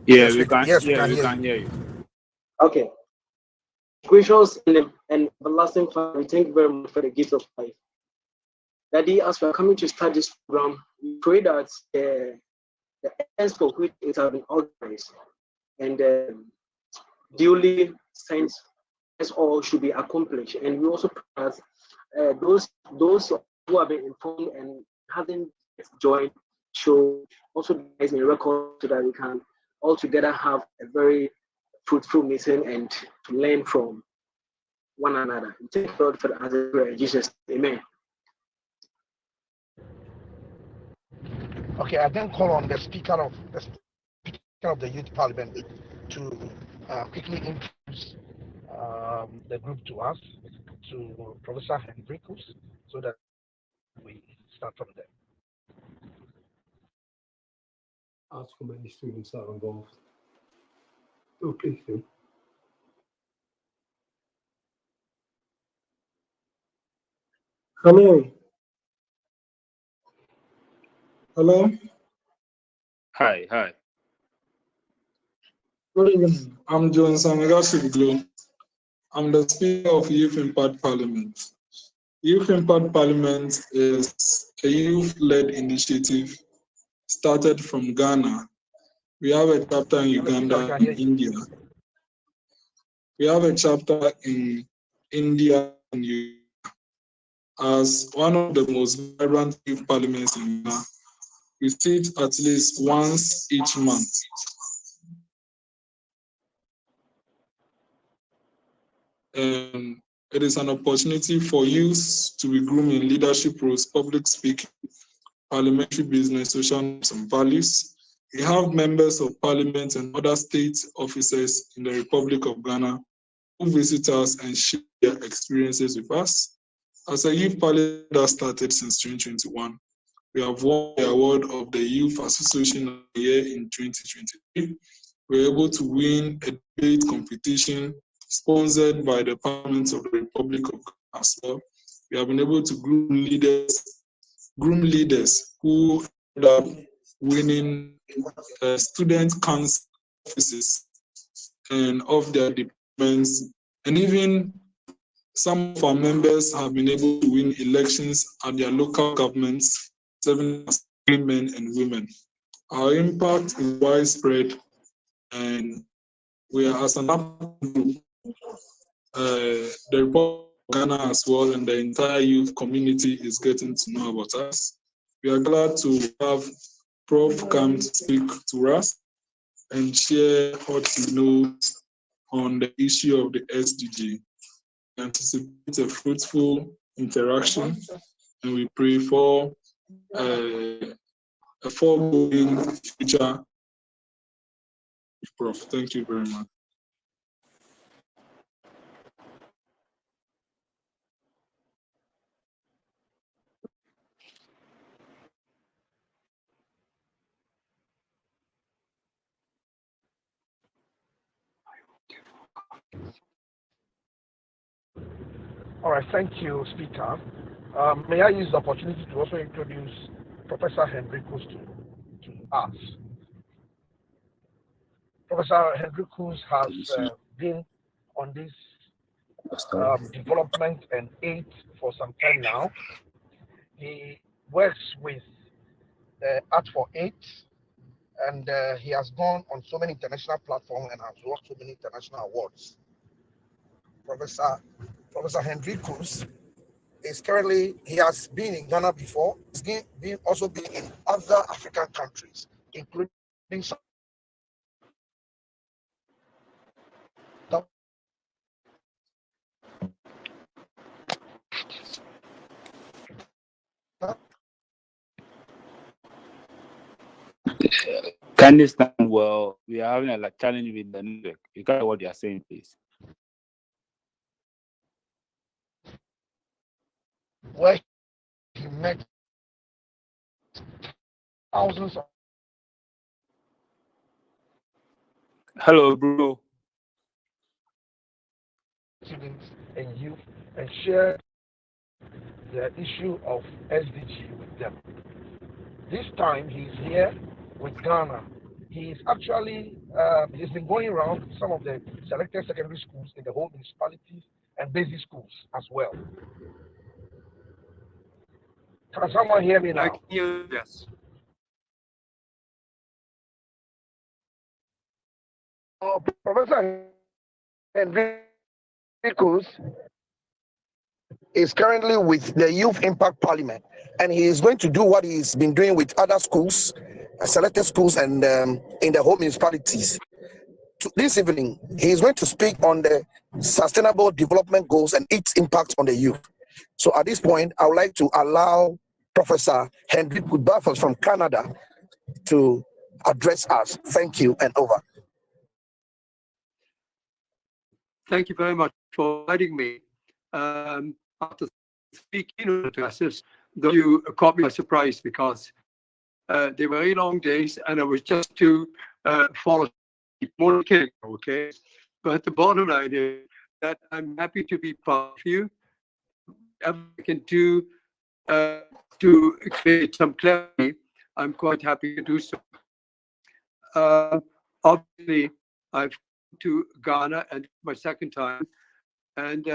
Yes, we can we hear can you. hear you. Okay. Gracious and everlasting Father, we thank you very much for the gift of life. Daddy, as we are coming to start this program, we pray that the ends for which it has been organized and duly sent as all should be accomplished. And we also pray that those who have been informed and haven't joined should also be placed in record so that we can all together have a very fruitful meeting and to learn from one another. We thank God for the answer prayer in Jesus. Amen. Okay, I then call on the Speaker of the Youth Parliament to quickly introduce the group to us, to Professor Hendrikus, so that we start from there. Ask how many students are involved. Oh, please do. Hello. Hello. Hi, hi. Good evening. I'm Amegashie-Viglo. I'm the Speaker of Youth Impact Parliament. Youth Impact Parliament is a youth-led initiative started from Ghana. We have a chapter in Uganda and India. We have a chapter in India and Uganda. As one of the most vibrant youth parliaments in Ghana, we sit at least once each month. It is an opportunity for youth to be groomed in leadership roles, public speaking, parliamentary business, social norms and values. We have members of parliament and other state officers in the Republic of Ghana who visit us and share their experiences with us. As a youth parliament that started since 2021, we have won the award of the Youth Association of the Year in 2023. We were able to win a debate competition sponsored by the Parliament of the Republic of Ghana as well. We have been able to groom leaders who end up winning student council offices and of their departments, and even some of our members have been able to win elections at their local governments, serving as men and women. Our impact is widespread, and we are as an group, the Republic of Ghana as well, and the entire youth community is getting to know about us. We are glad to have Prof come to speak to us and share what he knows on the issue of the SDG. We anticipate a fruitful interaction, and we pray for a foregoing future. Prof, thank you very much. All right, thank you, Speaker. May I use the opportunity to also introduce Professor Hendrikus to us? Professor Hendrikus has been on this development and aid for some time now. He works with Art for Aid, and he has gone on so many international platforms and has won so many international awards. Professor Hendrikus is currently, he has been in Ghana before. He's also been in other African countries, including some. Can you stand well? We are having a challenge with the network. You can't hear what you are saying, please. Where he met thousands of Hello, bro. students and youth and shared the issue of SDG with them. This time he's here with Ghana He's actually he's been going around some of the selected secondary schools in the whole municipalities and basic schools as well. Can someone hear me now? I can hear you, yes. Professor Hendrikus is currently with the Youth Impact Parliament, and he is going to do what he's been doing with other schools, selected schools, and in the whole municipalities. This evening, he is going to speak on the Sustainable Development Goals and its impact on the youth. So at this point, I would like to allow Professor Hendrikus Bervoets from Canada to address us. Thank you, and over. Thank you very much for inviting me. After 3 keynote addresses, though you caught me by surprise because they were very long days and I was just to follow more kidding, okay? But the bottom line is that I'm happy to be part of you. Whatever I can do to create some clarity, I'm quite happy to do so. Obviously, I've come to Ghana and my second time, and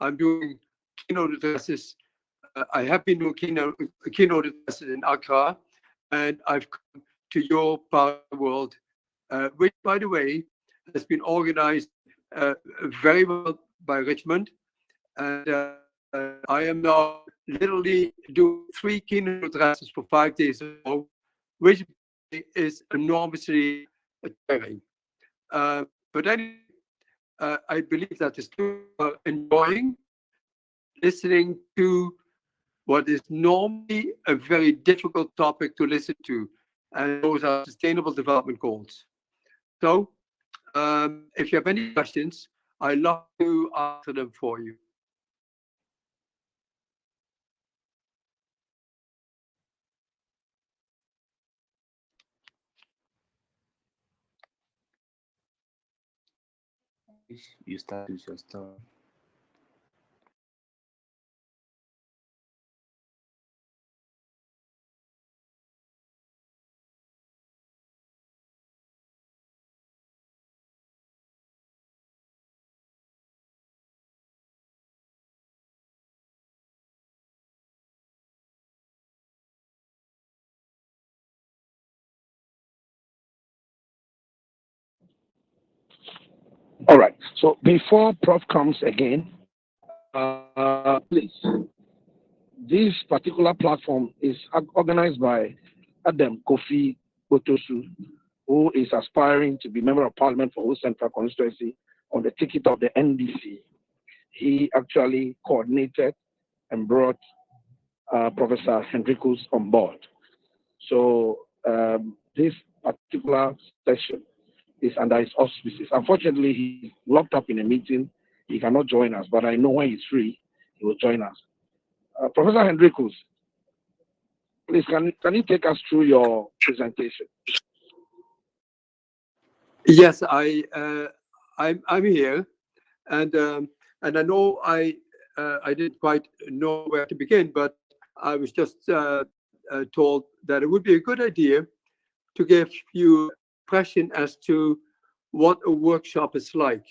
I'm doing keynote addresses. I have been doing keynote addresses in Accra, and I've come to your part of the world, which, by the way, has been organized very well by Richmond. And I am now literally doing 3 keynote addresses for 5 days in a row, which is enormously tiring. But anyway, I believe that the students are enjoying listening to what is normally a very difficult topic to listen to, and those are sustainable development goals. So if you have any questions, I'd love to answer them for you. You start with your story. All right. So before Prof comes again, please, this particular platform is organized by Adam Kofi Botosu, who is aspiring to be Member of Parliament for West Central Constituency on the ticket of the NDC. He actually coordinated and brought Professor Hendrikus on board. So this particular session is under his auspices. Unfortunately, he's locked up in a meeting. He cannot join us, but I know when he's free, he will join us. Professor Hendrikus, please, can you take us through your presentation? Yes, I'm here, and I know I didn't quite know where to begin, but I was just told that it would be a good idea to give you impression as to what a workshop is like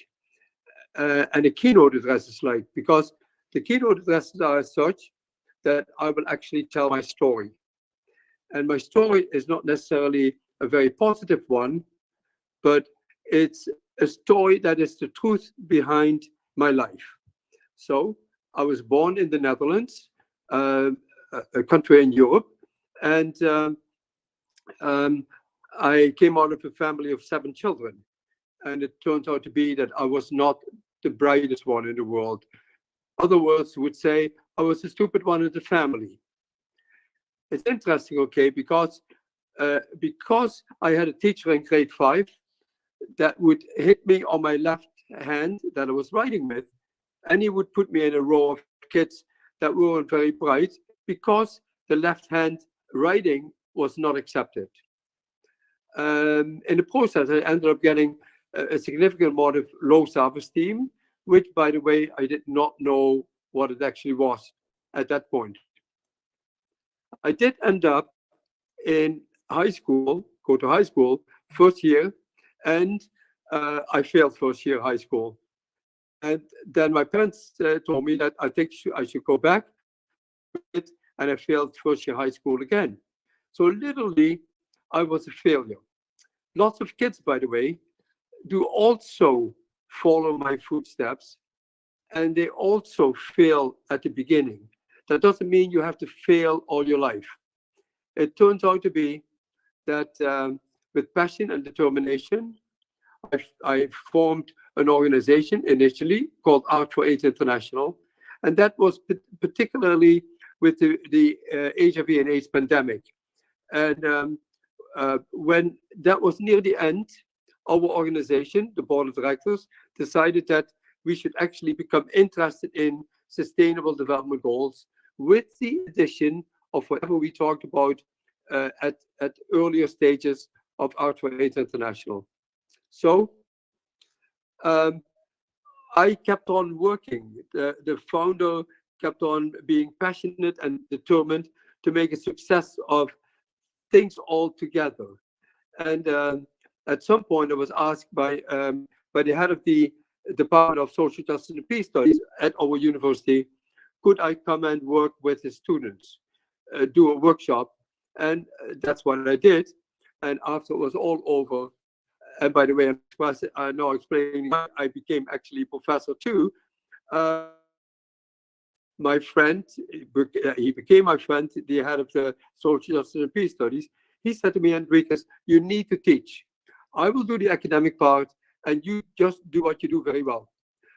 and a keynote address is like, because the keynote addresses are as such that I will actually tell my story. And my story is not necessarily a very positive one, but it's a story that is the truth behind my life. So I was born in the Netherlands, a country in Europe, and I came out of a family of 7 children. And it turns out to be that I was not the brightest one in the world. Other words would say I was the stupid one in the family. It's interesting, okay, because I had a teacher in grade 5 that would hit me on my left hand that I was writing with, and he would put me in a row of kids that weren't very bright because the left hand writing was not accepted. In the process, I ended up getting a significant amount of low self-esteem, which, by the way, I did not know what it actually was at that point. I did end up in high school, go to high school, first year, and I failed first year high school. And then my parents told me that I think I should go back, and I failed first year high school again. So literally, I was a failure. Lots of kids, by the way, do also follow my footsteps, and they also fail at the beginning. That doesn't mean you have to fail all your life. It turns out to be that with passion and determination, I formed an organization initially called Art for AIDS International, and that was particularly with the HIV and AIDS pandemic. And when that was near the end, our organization, the board of directors, decided that we should actually become interested in sustainable development goals with the addition of whatever we talked about at earlier stages of Art for AIDS International. So I kept on working. The founder kept on being passionate and determined to make a success of things all together. And at some point, I was asked by the head of the Department of Social Justice and Peace Studies at our university, could I come and work with the students, do a workshop? And that's what I did. And after it was all over, and by the way, I'm now explaining why I became actually professor too. My friend, he became my friend, the head of the Social Justice and Peace Studies. He said to me, Hendrikus, you need to teach. I will do the academic part, and you just do what you do very well.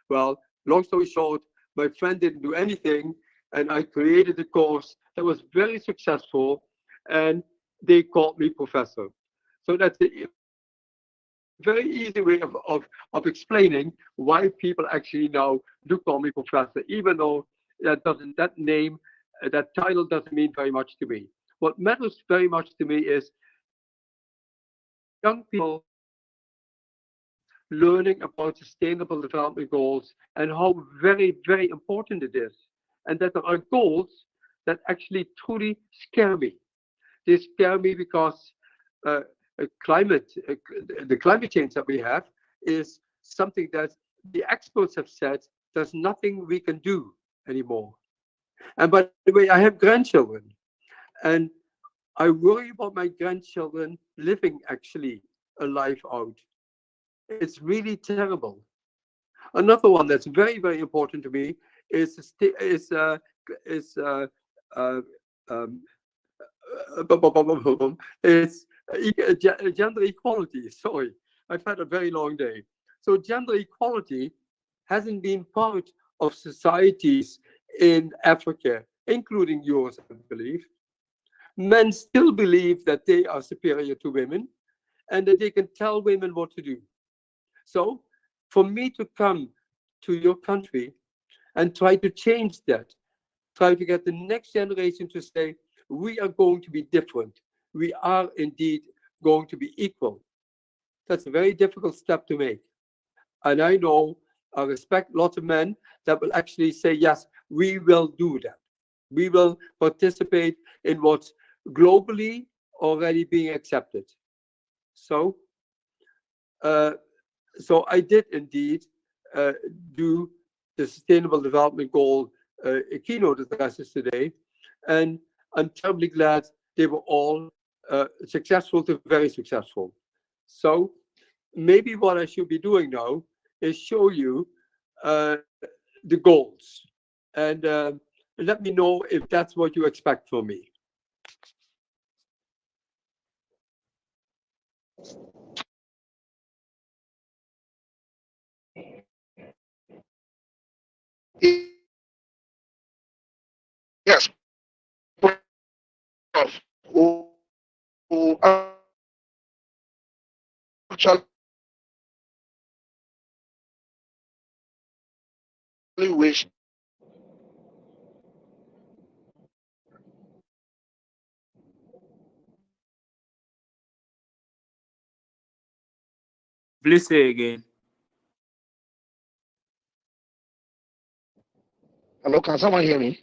Well, long story short, my friend didn't do anything, and I created a course that was very successful, and they called me professor. So that's a very easy way of explaining why people actually now do call me professor, even though that title doesn't mean very much to me. What matters very much to me is young people learning about sustainable development goals and how very, very important it is. And that there are goals that actually truly scare me. They scare me because the climate change that we have is something that the experts have said there's nothing we can do anymore. And by the way, I have grandchildren, and I worry about my grandchildren living actually a life out. It's really terrible. Another one that's very, very important to me is gender equality. Sorry, I've had a very long day. So gender equality hasn't been part of societies in Africa, including yours, I believe. Men still believe that they are superior to women and that they can tell women what to do. So for me to come to your country and try to change that, try to get the next generation to say, we are going to be different. We are indeed going to be equal. That's a very difficult step to make. And I know, I respect lots of men that will actually say, yes, we will do that. We will participate in what's globally already being accepted. So I did indeed do the Sustainable Development Goal keynote addresses today, and I'm terribly glad they were all successful to very successful. So maybe what I should be doing now is show you the goals, and let me know if that's what you expect from me. Yes, Prof. Who actually wish. Please say again. Hello, can someone hear me?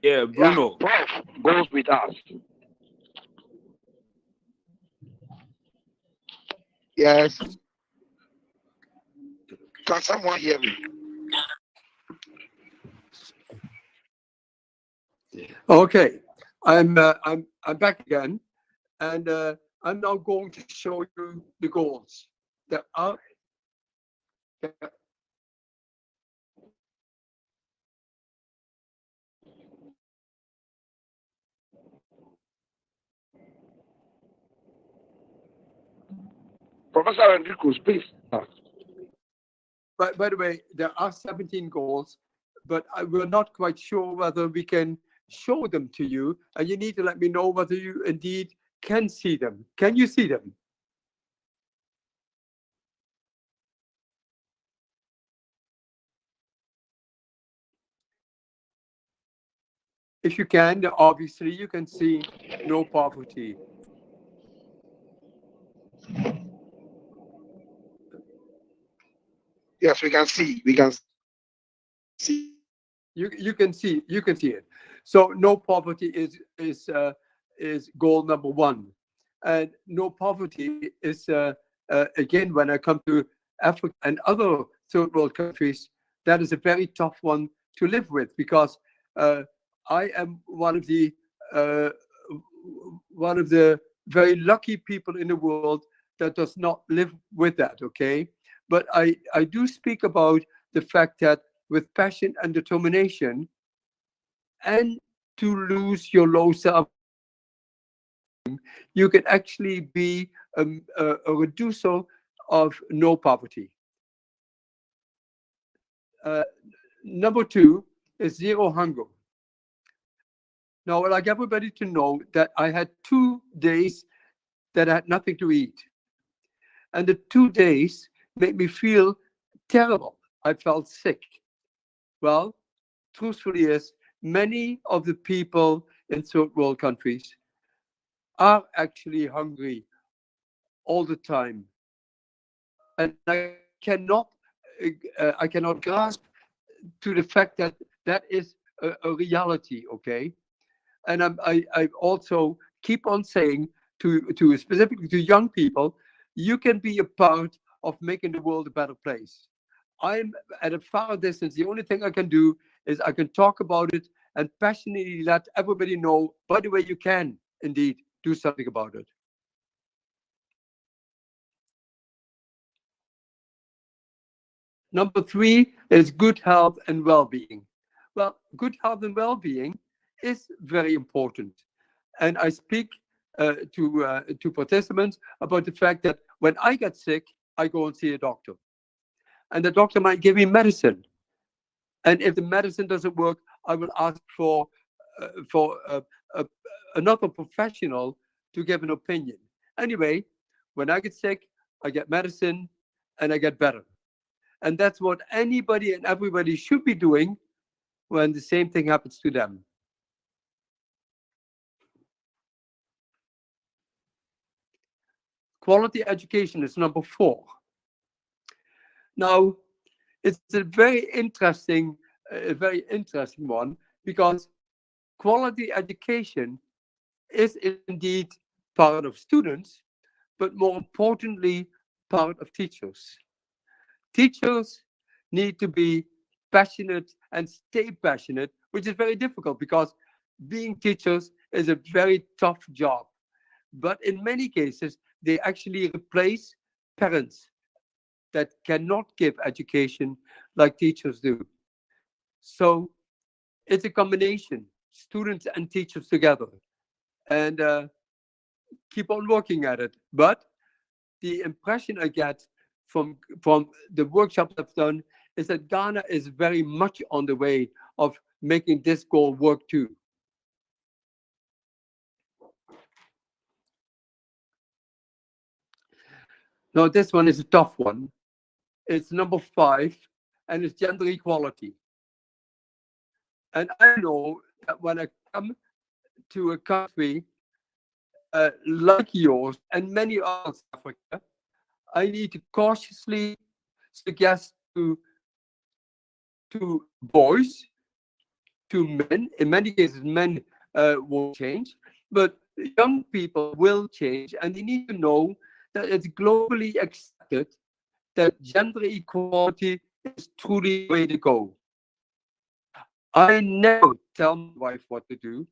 Yeah, Bruno. Yeah, Prof goes with us. Yes. Can someone hear me? Okay, I'm back again, and I'm now going to show you the goals. There are Professor Hendrikus, please. by the way, there are 17 goals, but we're not quite sure whether we can show them to you, and you need to let me know whether you indeed can see them. Can you see them? If you can, obviously you can see no poverty. Yes, we can see. We can see. You can see it. So no poverty is goal number one, and no poverty is again, when I come to Africa and other third world countries, that is a very tough one to live with, because I am one of the very lucky people in the world that does not live with that. Okay, but I do speak about the fact that with passion and determination, and to lose your low self, you can actually be a reducer of no poverty. Number two is zero hunger. Now, I'd like everybody to know that I had 2 days that I had nothing to eat. And the 2 days made me feel terrible. I felt sick. Well, truthfully is, many of the people in third world countries are actually hungry all the time. And I cannot grasp to the fact that that is a reality, okay? And I also keep on saying to specifically to young people, you can be a part of making the world a better place. I'm at a far distance. The only thing I can do is I can talk about it and passionately let everybody know, by the way, you can indeed do something about it. Number three is good health and well-being. Well, good health and well-being is very important. And I speak to participants about the fact that when I get sick, I go and see a doctor. And the doctor might give me medicine. And if the medicine doesn't work, I will ask for another professional to give an opinion. Anyway, when I get sick, I get medicine and I get better. And that's what anybody and everybody should be doing when the same thing happens to them. Quality education is number 4. Now, it's a very interesting one, because quality education is indeed part of students, but more importantly, part of teachers. Teachers need to be passionate and stay passionate, which is very difficult because being teachers is a very tough job. But in many cases, they actually replace parents that cannot give education like teachers do. So it's a combination, students and teachers together, and keep on working at it. But the impression I get from the workshops I've done is that Ghana is very much on the way of making this goal work too. Now, this one is a tough one. It's number 5, and it's gender equality. And I know that when I come to a country like yours and many others in Africa, I need to cautiously suggest to boys, to men. In many cases, men won't change, but young people will change, and they need to know that it's globally accepted that gender equality is truly the way to go. I never tell my wife what to do,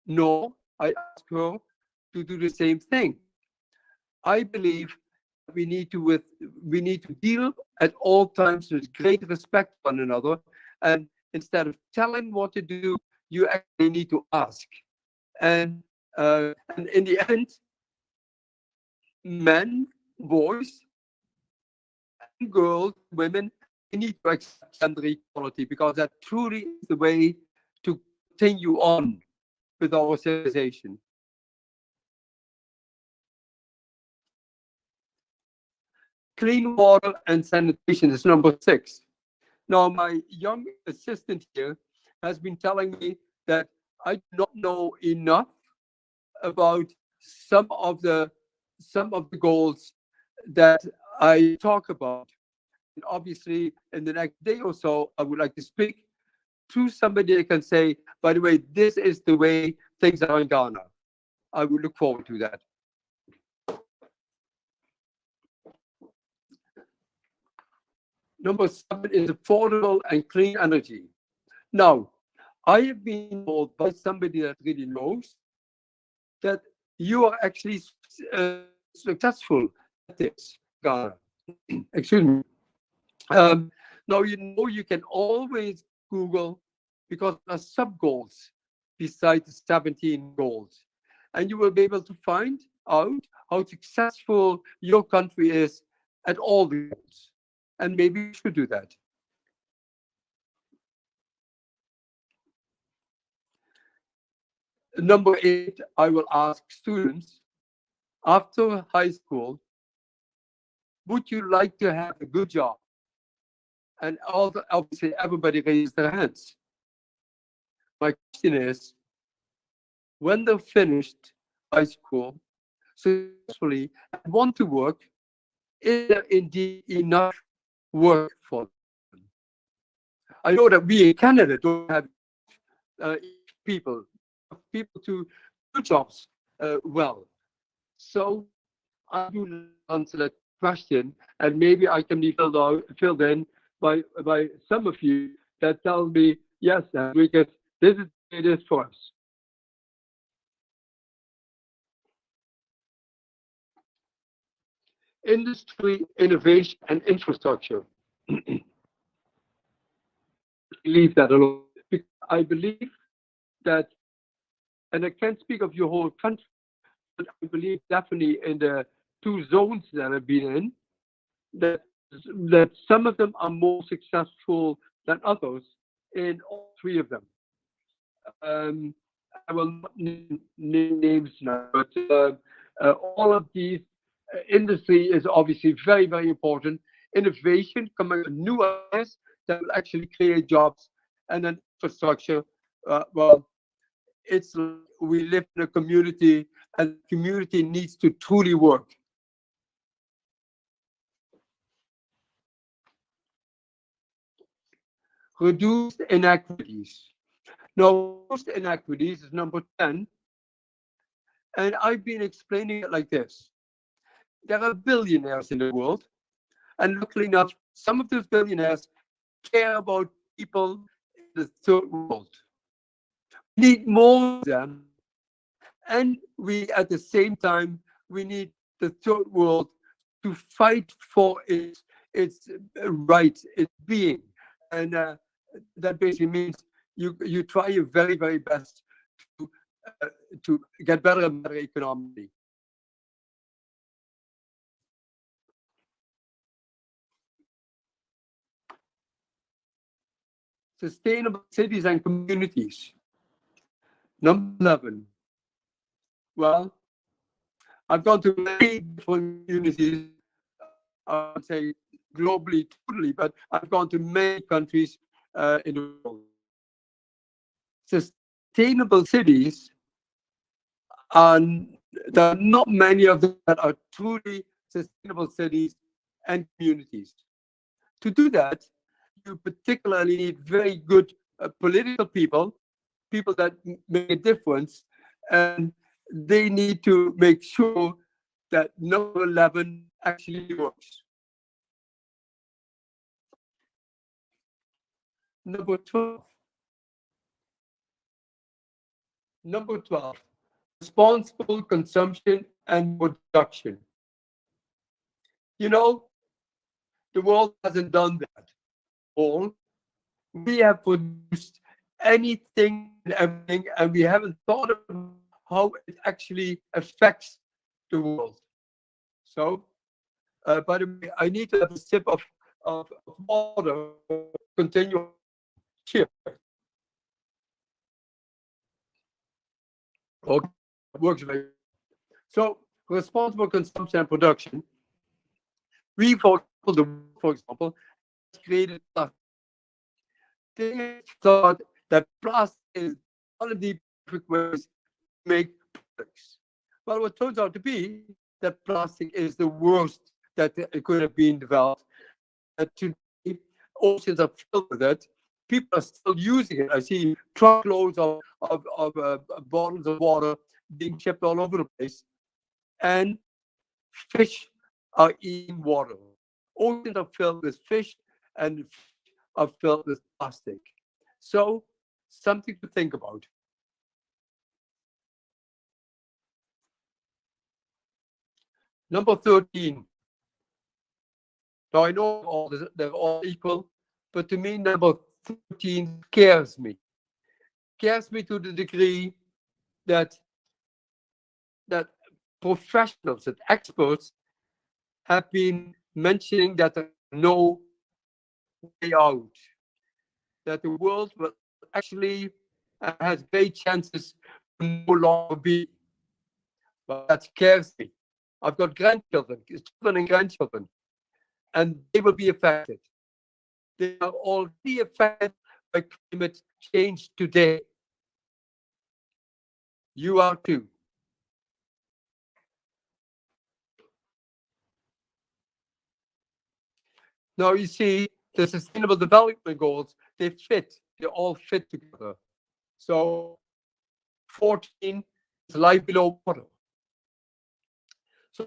nor I ask her to do the same thing. I believe we need to deal at all times with great respect for one another, and instead of telling what to do, you actually need to ask. And in the end, men, boys, and girls, women, we need to accept gender equality, because that truly is the way to continue on with our civilization. Clean water and sanitation is number 6. Now, my young assistant here has been telling me that I do not know enough about some of the goals that I talk about. And obviously, in the next day or so, I would like to speak to somebody that can say, by the way, this is the way things are in Ghana. I would look forward to that. Number 7 is affordable and clean energy. Now, I have been told by somebody that really knows that you are actually successful at this, Ghana. Excuse me. Now, you can always Google, because there are sub-goals besides the 17 goals. And you will be able to find out how successful your country is at all the goals. And maybe you should do that. Number 8, I will ask students, after high school, would you like to have a good job? And obviously everybody raises their hands. My question is, when they're finished high school successfully and want to work, is there indeed enough work for them? I know that we in Canada don't have people to do jobs well. So I do answer that question, and maybe I can be filled in by some of you that tell me, yes, Hendrikus, this is it is for us. Industry, innovation, and infrastructure. Leave that alone. I believe that, and I can't speak of your whole country, but I believe definitely in the 2 zones that I've been in, that some of them are more successful than others in all 3 of them. I will not name names now, but all of these industry is obviously very, very important. Innovation, coming with new ideas that will actually create jobs, and then infrastructure. Well, it's like we live in a community, and the community needs to truly work. Reduced inequities. Now, reduced inequities is number 10, and I've been explaining it like this. There are billionaires in the world, and luckily enough, some of those billionaires care about people in the 3rd world. We need more of them, and at the same time, we need the 3rd world to fight for its rights, its being, and that basically means you try your very, very best to get better and better economically. Sustainable cities and communities. Number 11. Well, I've gone to many different communities, I would say globally, totally, but I've gone to many countries in the world. Sustainable cities, there are not many of them that are truly sustainable cities and communities. To do that, you particularly need very good political people that make a difference, and they need to make sure that number 11 actually works. Number 12. Number 12, responsible consumption and production. You know, the world hasn't done that all. We have produced anything and everything, and we haven't thought of how it actually affects the world. So, by the way, I need to have a sip of water to continue. Cheers. Okay, works very well. So, responsible consumption and production. We, for example, created plastic. They thought that plastic is one of the perfect ways to make products. Well, what turns out to be that plastic is the worst that it could have been developed. Today, oceans are filled with it. People are still using it. I see truckloads of bottles of water being shipped all over the place. And fish are eating water. Oceans are filled with fish and are filled with plastic. So, something to think about. Number 13. Now, I know they're all equal, but to me, number 13 scares me. Scares me to the degree that professionals and experts have been mentioning that there is no way out, that the world will actually has great chances to no longer be. But that scares me. I've got grandchildren, children and grandchildren, and they will be affected. They are already affected by climate change today. You are too. Now you see the Sustainable Development Goals, they all fit together. So 14 is life below water.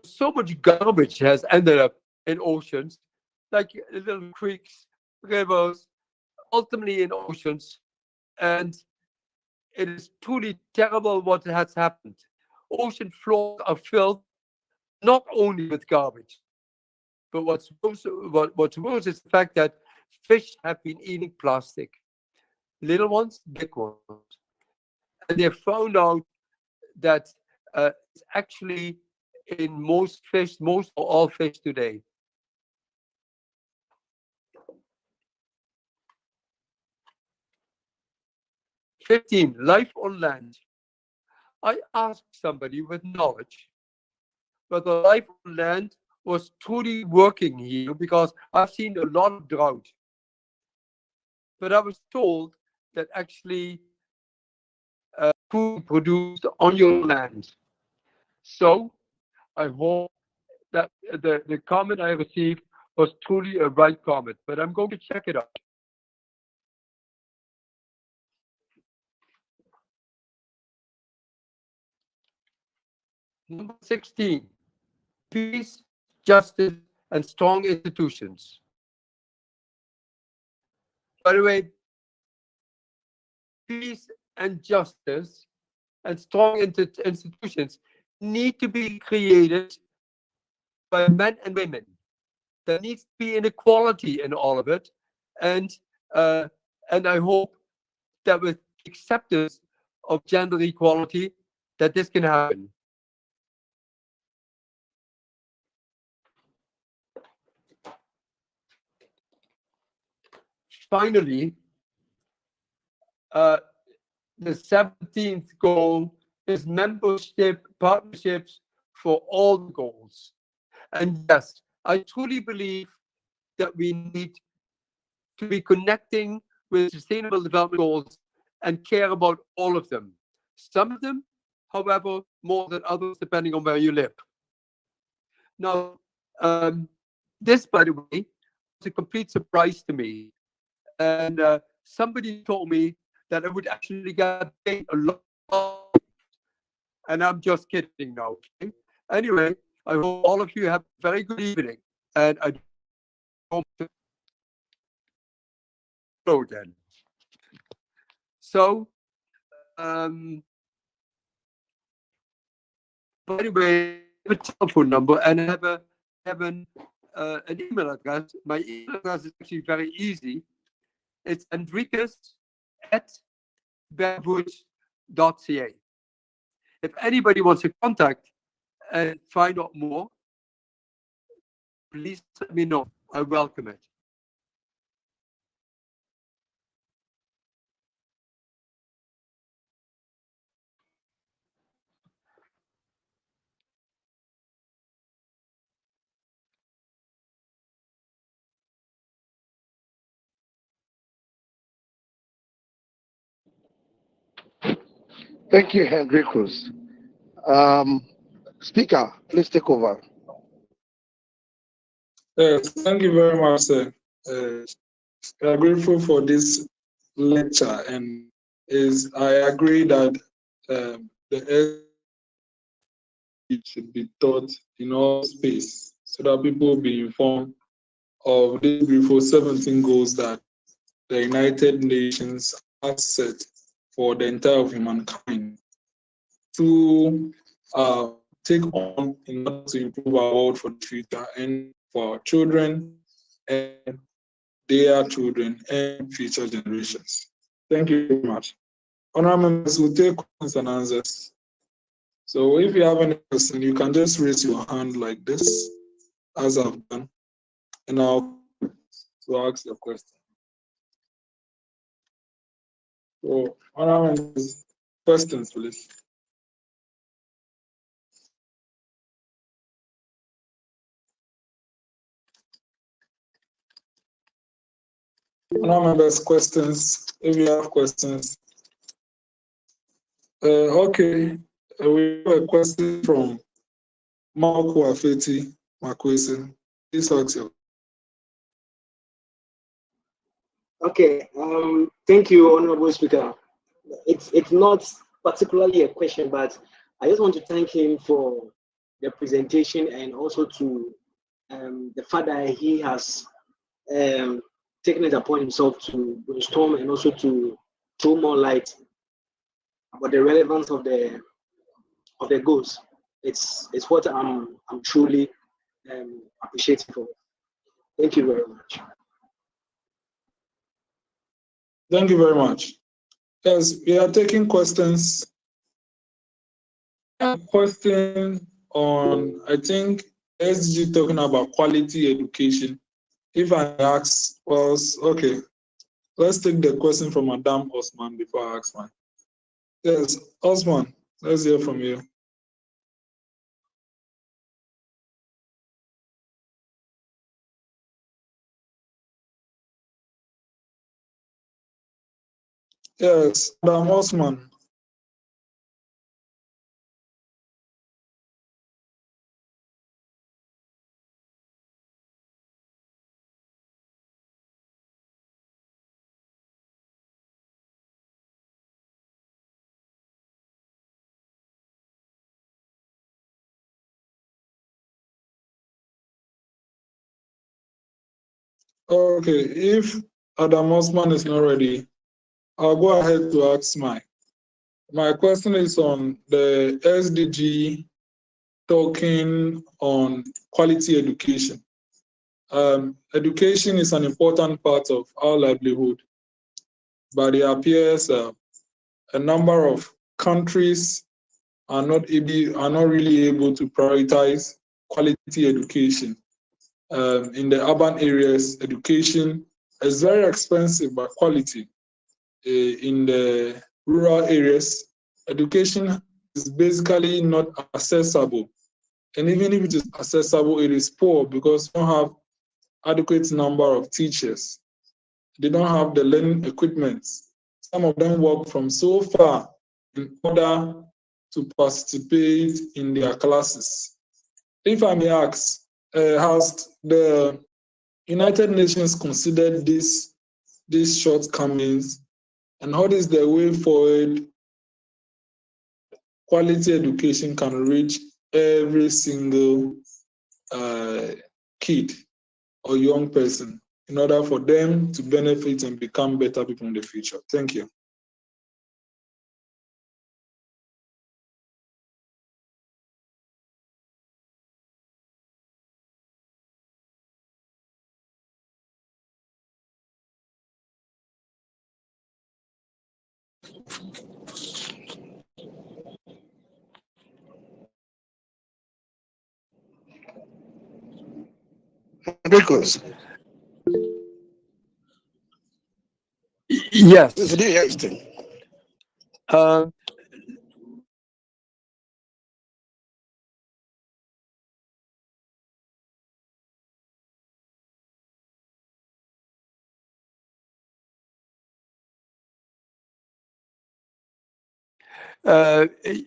So much garbage has ended up in oceans, like little creeks, rivers, ultimately in oceans. And it is truly terrible what has happened. Ocean floors are filled not only with garbage, but what's worse is the fact that fish have been eating plastic. Little ones, big ones. And they found out that it's actually in most fish, most or all fish today. "15, life on land." I asked somebody with knowledge whether life on land was truly working here, because I've seen a lot of drought. But I was told that actually food produced on your land. So I hope that the comment I received was truly a right comment, but I'm going to check it out. Number 16, peace, justice, and strong institutions. By the way, peace and justice and strong institutions need to be created by men and women. There needs to be inequality in all of it, and I hope that with acceptance of gender equality, that this can happen. Finally, the 17th goal is partnerships for all the goals. And yes, I truly believe that we need to be connecting with Sustainable Development Goals and care about all of them. Some of them, however, more than others, depending on where you live. Now, this, by the way, was a complete surprise to me. And somebody told me that I would actually get paid a lot. And I'm just kidding now. Okay? Anyway, I hope all of you have a very good evening. And I don't go again. So, by the way, I have a telephone number and I have an email address. My email address is actually very easy. It's Hendrikus@bervoets.ca. If anybody wants to contact and find out more, please let me know. I welcome it. Thank you, Hendrikus. Speaker, please take over. Yes, thank you very much, sir. We are grateful for this lecture, and I agree that the SDGs should be taught in all space so that people will be informed of these beautiful 17 goals that the United Nations has set for the entire of humankind to take on in order to improve our world for the future and for our children and their children and future generations. Thank you very much. Honorable members will take questions and answers. So if you have any question, you can just raise your hand like this, as I've done, and I'll to ask your question. So, honorable members, questions, please. Honorable members, questions. If you have questions. Okay, we have a question from Marco Afeti Makwesi. Please ask you. Okay, thank you, Honorable Speaker. It's not particularly a question, but I just want to thank him for the presentation and also to the fact that he has taken it upon himself to brainstorm and also to throw more light about the relevance of the goals. It's what I'm truly appreciative for. Thank you very much. Thank you very much. Yes, we are taking questions. A question on, I think, SG talking about quality education. If I ask, okay, let's take the question from Madame Osman before I ask mine. Yes, Osman, let's hear from you. Yes, Madame Osman. Okay, if Adam Osman is not ready, I'll go ahead to ask mine. My question is on the SDG talking on quality education. Education is an important part of our livelihood, but it appears a number of countries are not really able to prioritize quality education. In the urban areas, education is very expensive but quality. In the rural areas, education is basically not accessible. And even if it is accessible, it is poor because they don't have adequate number of teachers. They don't have the learning equipment. Some of them work from so far in order to participate in their classes. If I may ask, has the United Nations considered these shortcomings, and what is the way forward quality education can reach every single kid or young person in order for them to benefit and become better people in the future. Thank you. Hendrikus, Yes. we didn't hear anything.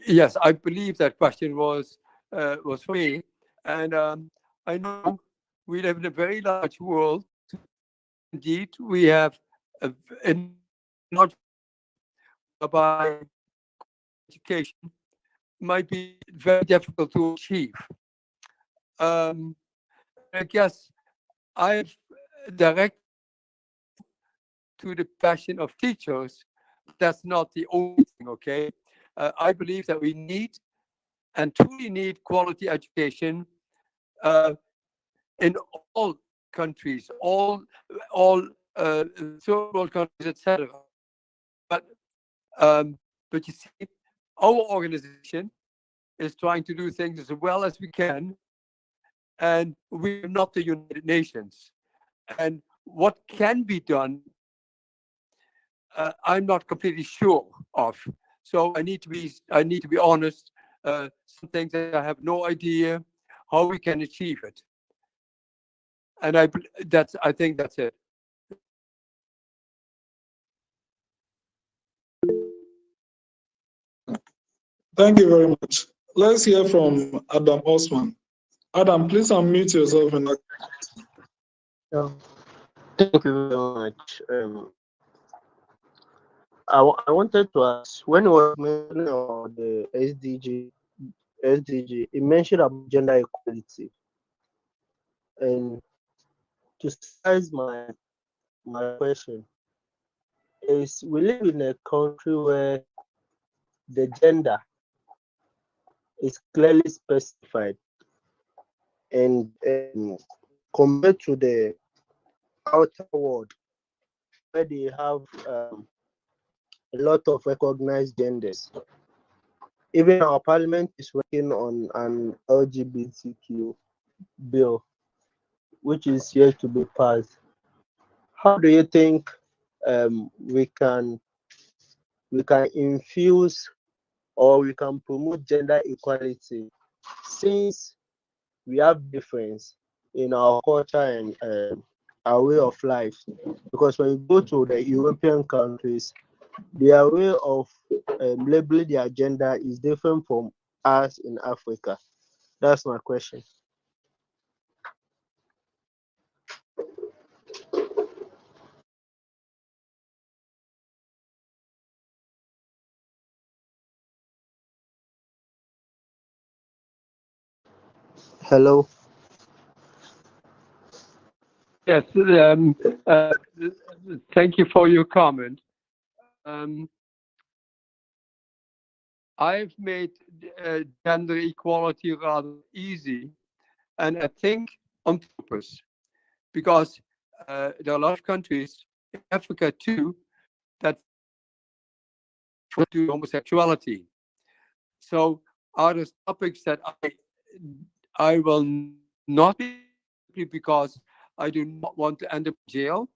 Yes, I believe that question was for me, and I know we live in a very large world. Indeed, we have a large whereby education might be very difficult to achieve. I guess I've directed to the passion of teachers. That's not the only thing, okay? I believe that we need and truly need quality education in all countries, all third world countries, etc. But you see, our organization is trying to do things as well as we can, and we're not the United Nations. And what can be done, I'm not completely sure of. So I need to be honest. Some things I have no idea how we can achieve it. And I think that's it. Thank you very much. Let's hear from Adam Osman. Adam, please unmute yourself. And thank you very much. I wanted to ask, when you were mentioning about the SDG, it mentioned about gender equality. And to summarize my question is, we live in a country where the gender is clearly specified, and compared to the outer world where they have a lot of recognized genders. Even our parliament is working on an LGBTQ bill, which is yet to be passed. How do you think we can infuse or we can promote gender equality, since we have difference in our culture and our way of life? Because when you go to the European countries, their way of labeling their gender is different from us in Africa. That's my question. Hello. Yes. Thank you for your comment. I've made gender equality rather easy, and I think on purpose, because there are a lot of countries in Africa too that do homosexuality. So are there topics that I will not be, because I do not want to end up in jail?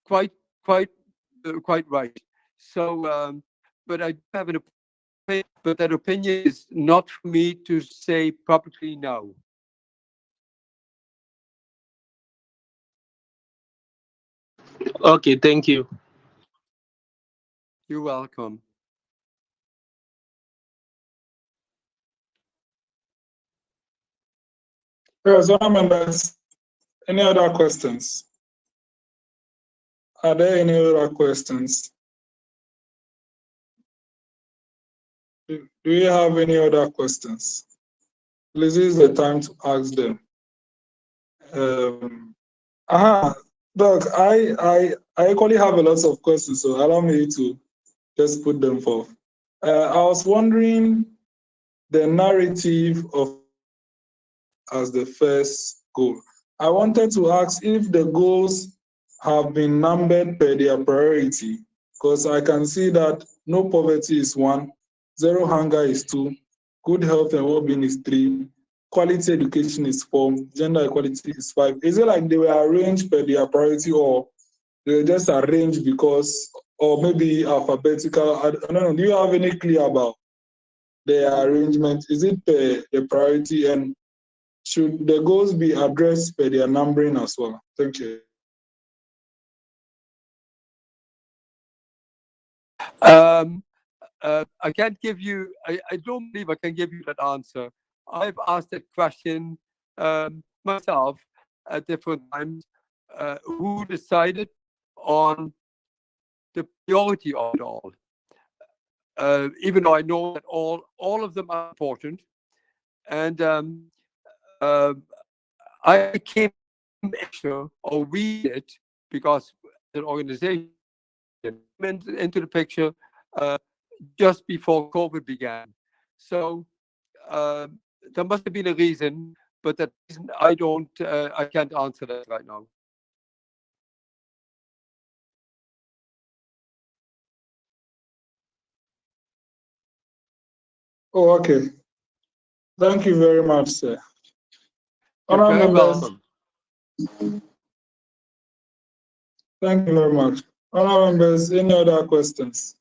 Quite right. So, but I have an opinion, but that opinion is not for me to say publicly now. Okay, thank you. You're welcome. members, any other questions? Are there any other questions? Do you have any other questions? This is the time to ask them. Doc, I actually have a lot of questions, so allow me to just put them forth. I was wondering the narrative of as the first goal. I wanted to ask if the goals have been numbered per their priority, because I can see that no poverty is 1, zero hunger is 2, good health and well-being is 3, quality education is 4, gender equality is 5. Is it like they were arranged per their priority, or they were just arranged because, or maybe alphabetical? I don't know. Do you have any clue about the arrangement? Is it per the priority, and should the goals be addressed by their numbering as well? Thank you. I can't give you, I don't believe I can give you that answer. I've asked that question myself at different times. Who decided on the priority of it all? Even though I know that all of them are important. And I came into or we did, because an organization into the picture just before COVID began. So there must have been a reason, but that reason I can't answer that right now. Oh, okay. Thank you very much, sir. You're Honourable very members, welcome. thank you very much. Honourable members, any other questions?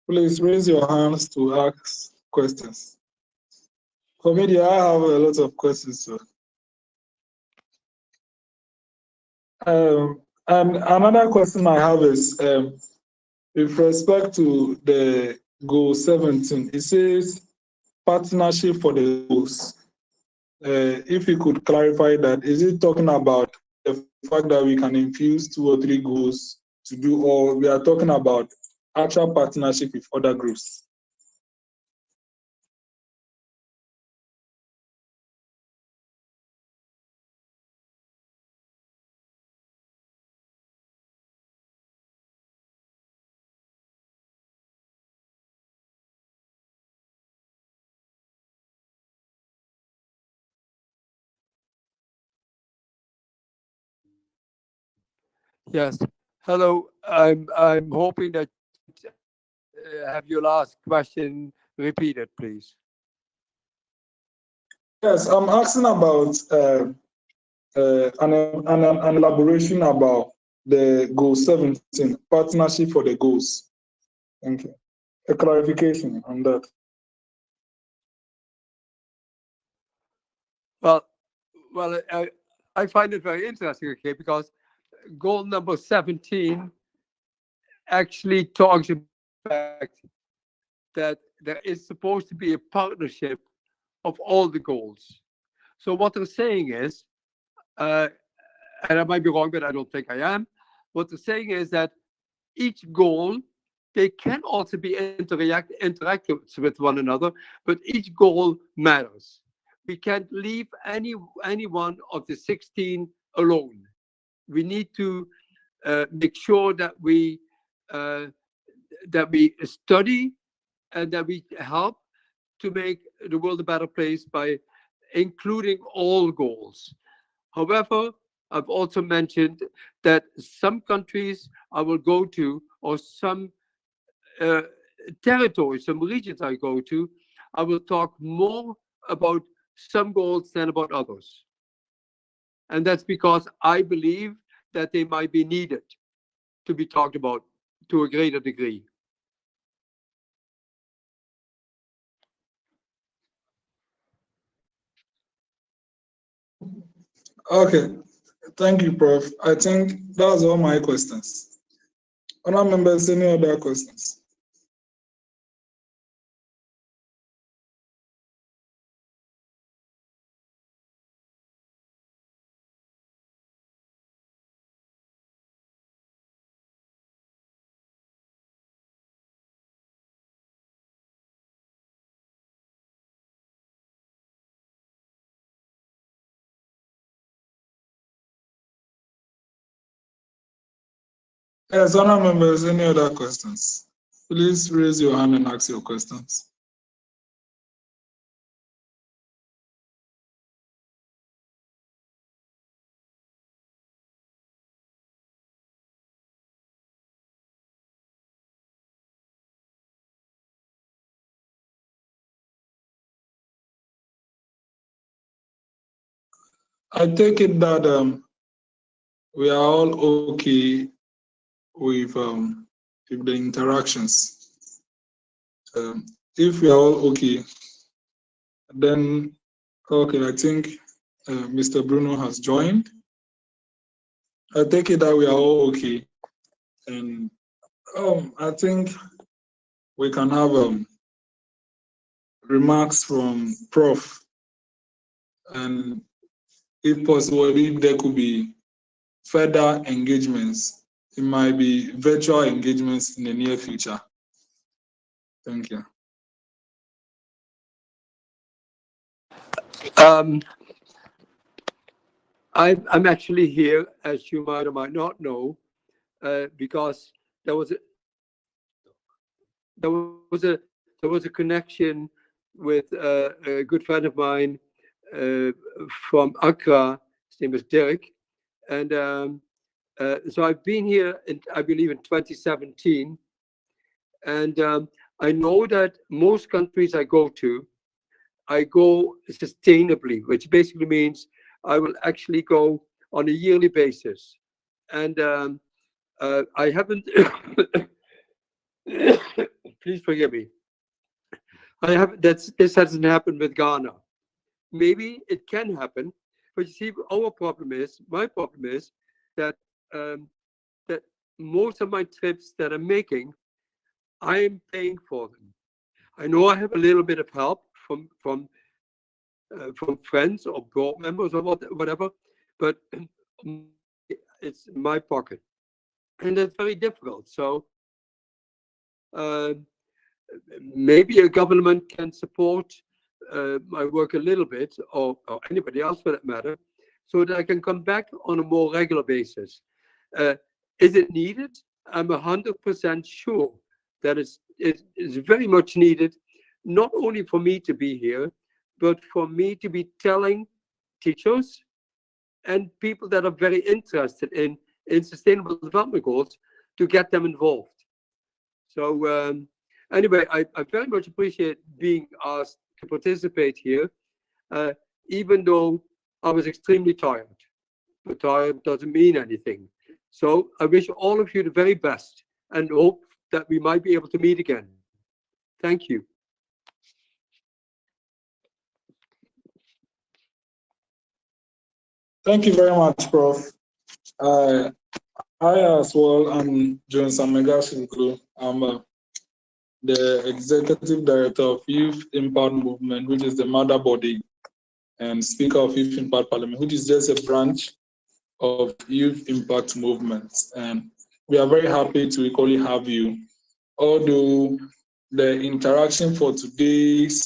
Please raise your hands to ask questions. For me, I have a lot of questions, sir. And another question I have is, with respect to the goal 17, it says partnership for the goals. If you could clarify that, is it talking about the fact that we can infuse 2 or 3 goals to do, or we are talking about actual partnership with other groups? Yes. Hello. I'm hoping that have your last question repeated, please. Yes, I'm asking about an elaboration about the goal 17, partnership for the goals. Thank you. A clarification on that. Well, I find it very interesting, okay, because goal number 17 actually talks about the fact that there is supposed to be a partnership of all the goals. So what they're saying is, and I might be wrong, but I don't think I am. What they're saying is that each goal, they can also be interactive with one another, but each goal matters. We can't leave any one of the 16 alone. We need to make sure that we study and that we help to make the world a better place by including all goals. However, I've also mentioned that some countries I will go to, or some territories, some regions I go to, I will talk more about some goals than about others. And that's because I believe that they might be needed to be talked about to a greater degree. Okay, thank you, Prof. I think that's all my questions. Honourable members, any other questions? Yes, honor members, any other questions? Please raise your hand and ask your questions. I take it that we are all okay with the interactions. If we are all okay, then okay, I think Mr. Bruno has joined. I take it that we are all okay, and I think we can have remarks from Prof, and if possible, if there could be further engagements, it might be virtual engagements in the near future. Thank you. I'm actually here, as you might or might not know, because there was a connection with a good friend of mine from Accra. His name is Derek, and so I've been here, I believe, in 2017, and I know that most countries I go to, I go sustainably, which basically means I will actually go on a yearly basis. And I haven't, please forgive me. This hasn't happened with Ghana. Maybe it can happen, but you see, my problem is that that most of my trips that I'm making, I am paying for them. I know I have a little bit of help from friends or board members or whatever, but it's my pocket, and it's very difficult. So maybe a government can support my work a little bit, or anybody else for that matter, so that I can come back on a more regular basis. Is it needed? I'm 100% sure that it's very much needed, not only for me to be here, but for me to be telling teachers and people that are very interested in sustainable development goals to get them involved. So anyway, I very much appreciate being asked to participate here, even though I was extremely tired. But tired doesn't mean anything. So I wish all of you the very best and hope that we might be able to meet again. Thank you. Thank you very much, Prof. I as well am Jones Amegashie-Viglo. I'm the Executive Director of Youth Impact Movement, which is the mother body, and Speaker of Youth Impact Parliament, which is just a branch of Youth Impact Movement. And we are very happy to equally have you. Although the interaction for today's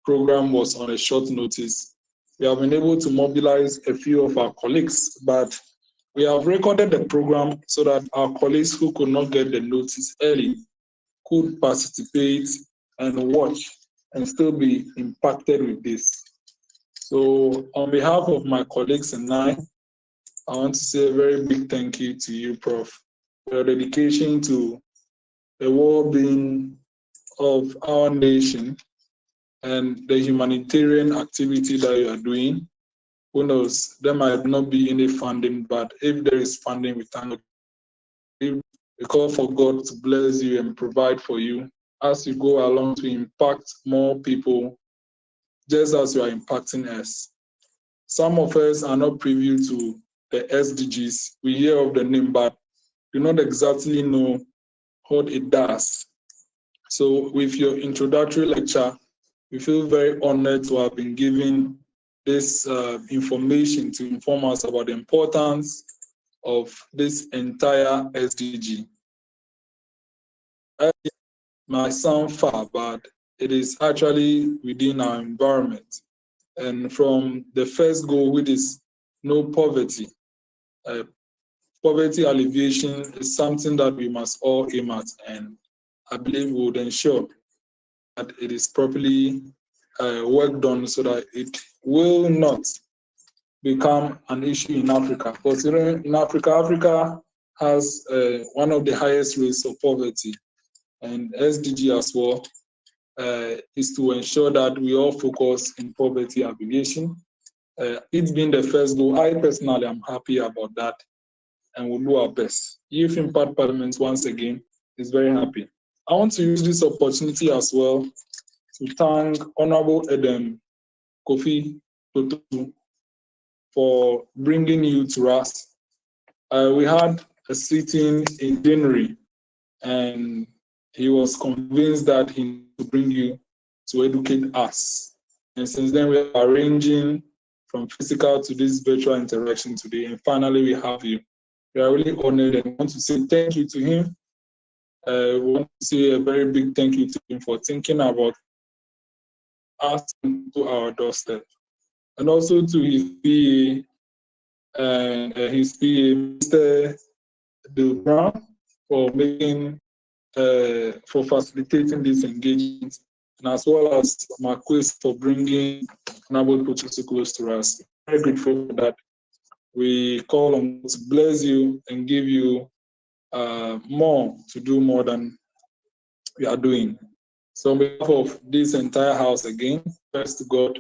program was on a short notice, we have been able to mobilize a few of our colleagues, but we have recorded the program so that our colleagues who could not get the notice early could participate and watch and still be impacted with this. So on behalf of my colleagues and I want to say a very big thank you to you, Prof, for your dedication to the well-being of our nation and the humanitarian activity that you are doing. Who knows, there might not be any funding, but if there is funding, we thank God. We call for God to bless you and provide for you as you go along to impact more people, just as you are impacting us. Some of us are not privy to the SDGs. We hear of the name, but do not exactly know what it does. So with your introductory lecture, we feel very honored to have been given this information to inform us about the importance of this entire SDG. It might sound far, but it is actually within our environment. And from the first goal, which is no poverty, poverty alleviation is something that we must all aim at, and I believe we would ensure that it is properly worked on so that it will not become an issue in Africa. Because in Africa, Africa has one of the highest rates of poverty, and SDG as well is to ensure that we all focus in poverty alleviation. It's been the first goal. I personally am happy about that, and we'll do our best. Youth Impact Parliament, once again, is very happy. I want to use this opportunity as well to thank Honorable Edem Kofi Toto for bringing you to us. We had a sitting in January, and he was convinced that he needed to bring you to educate us. And since then, we are arranging from physical to this virtual interaction today, and finally we have you. We are really honored and want to say thank you to him. We want to say a very big thank you to him for thinking about us to our doorstep. And also to his PA, Mr. Bill Brown, for facilitating this engagement, and as well as Marquis for bringing Honorable Prof close to us. Very grateful for that. We call on God to bless you and give you more to do more than we are doing. So on behalf of this entire house again, thanks to God,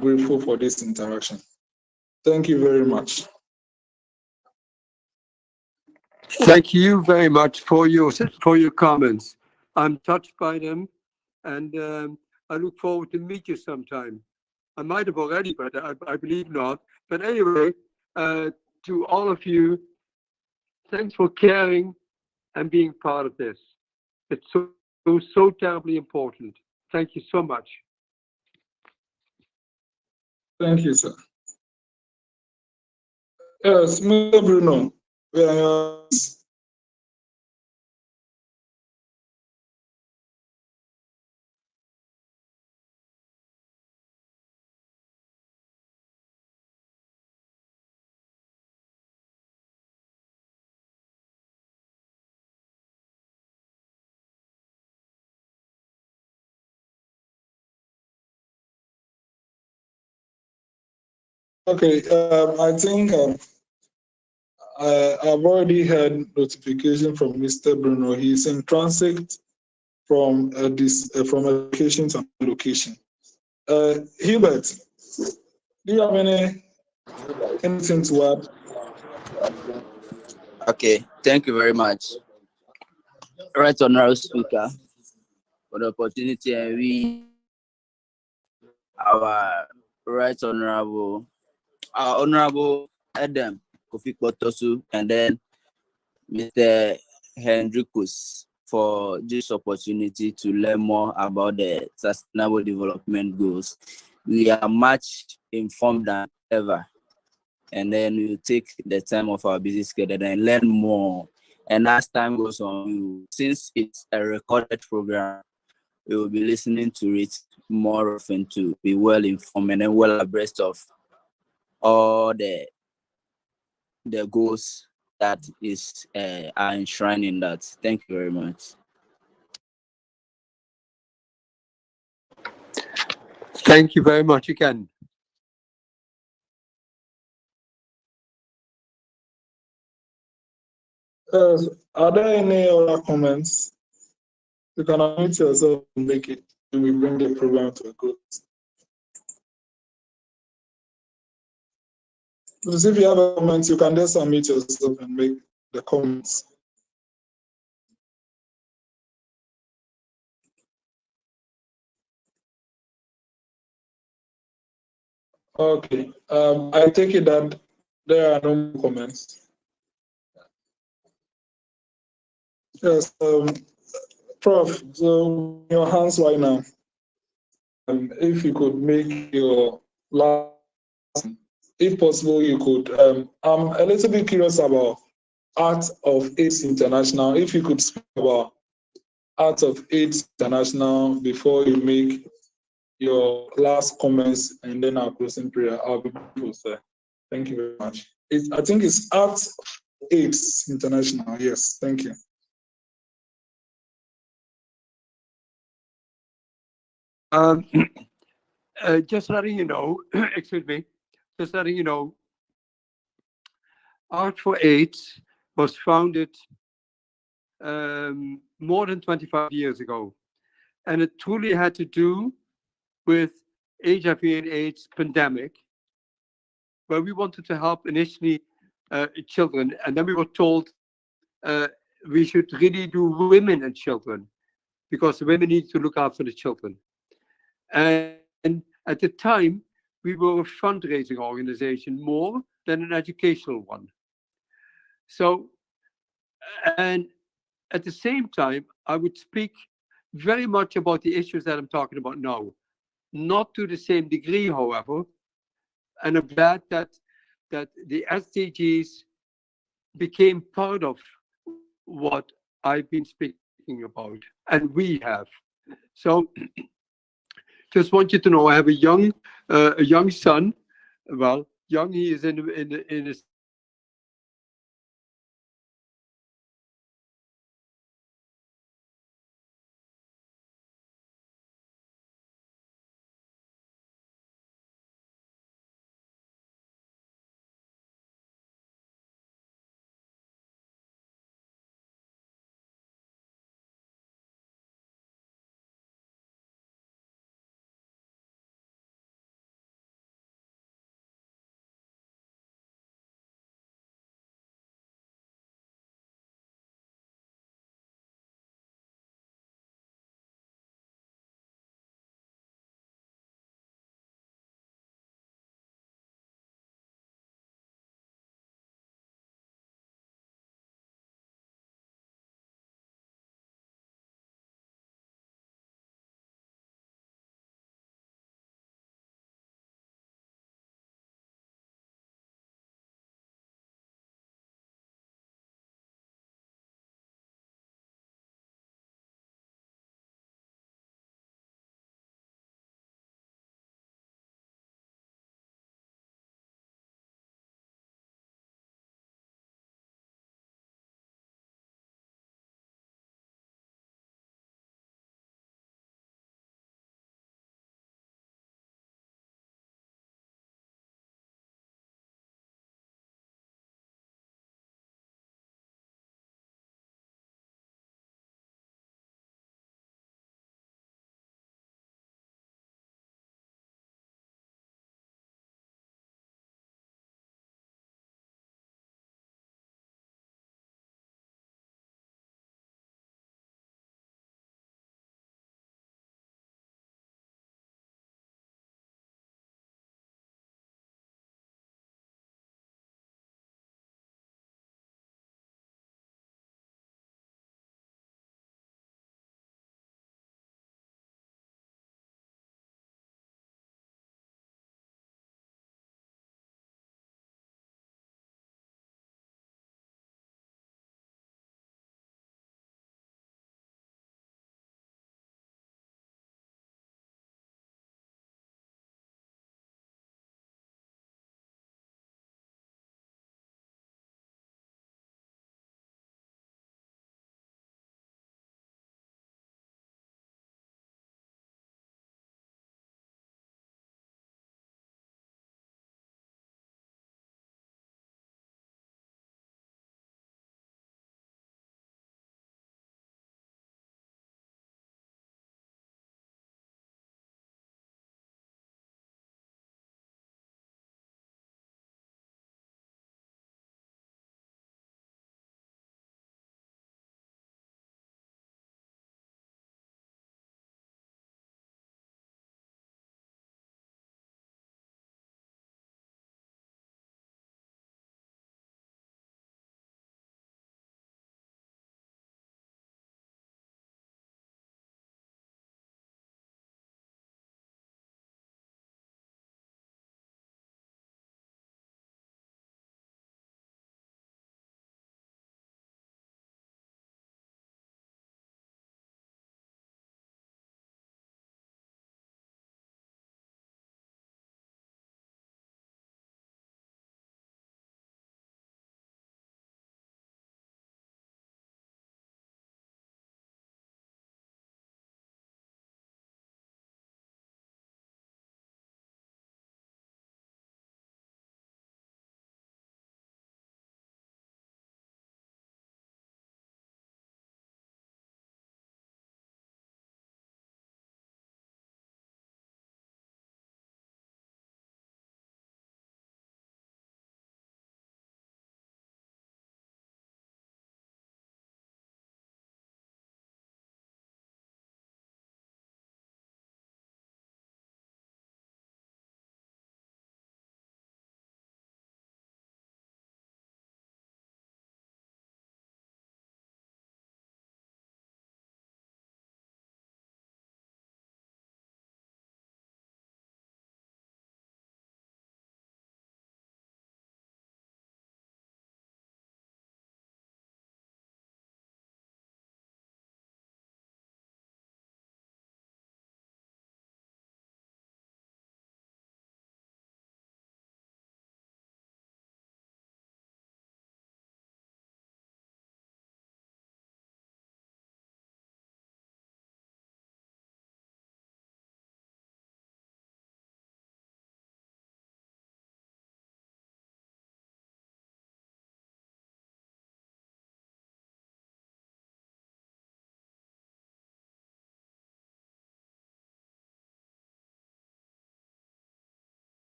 grateful for this interaction. Thank you very much. Thank you very much for your comments. I'm touched by them, and I look forward to meet you sometime. I might have already, but I believe not. But anyway, to all of you, thanks for caring and being part of this. It's so terribly important. Thank you so much. Thank you, sir. Yes, Mr. Bruno. Okay, I think I've already had notification from Mr. Bruno. He's in transit from from location to location. Hubert, do you have anything to add? Okay, thank you very much. Right Honorable Speaker, for the opportunity, and our Right Honorable Edem Kofi Botosu, and then Mr. Hendrikus for this opportunity to learn more about the Sustainable Development Goals. We are much informed than ever, and then we will take the time of our busy schedule and learn more. And as time goes on, since it's a recorded program, we will be listening to it more often to be well informed and then well abreast of all the goals that are enshrined in that. Thank you very much. Thank you very much again. Are there any other comments? You can unmute yourself and make it, and we bring the program to a close. So if you have a comment, you can just unmute yourself and make the comments. Okay, I take it that there are no more comments. Yes, Prof, so your hands right now. If you could make your last, if possible, you could. I'm a little bit curious about Art of AIDS International. If you could speak about Art of AIDS International before you make your last comments and then our closing prayer, I'll be grateful, sir. Thank you very much. I think it's Art AIDS International. Yes, thank you. Just letting you know, excuse me, just letting you know, Art for AIDS was founded more than 25 years ago. And it truly had to do with HIV and AIDS pandemic, where we wanted to help initially children. And then we were told we should really do women and children, because the women need to look after the children. And at the time, we were a fundraising organization more than an educational one. So, and at the same time, I would speak very much about the issues that I'm talking about now. Not to the same degree, however, and I'm glad that the SDGs became part of what I've been speaking about, and we have. So, just want you to know, I have a young son. Well, young, he is in his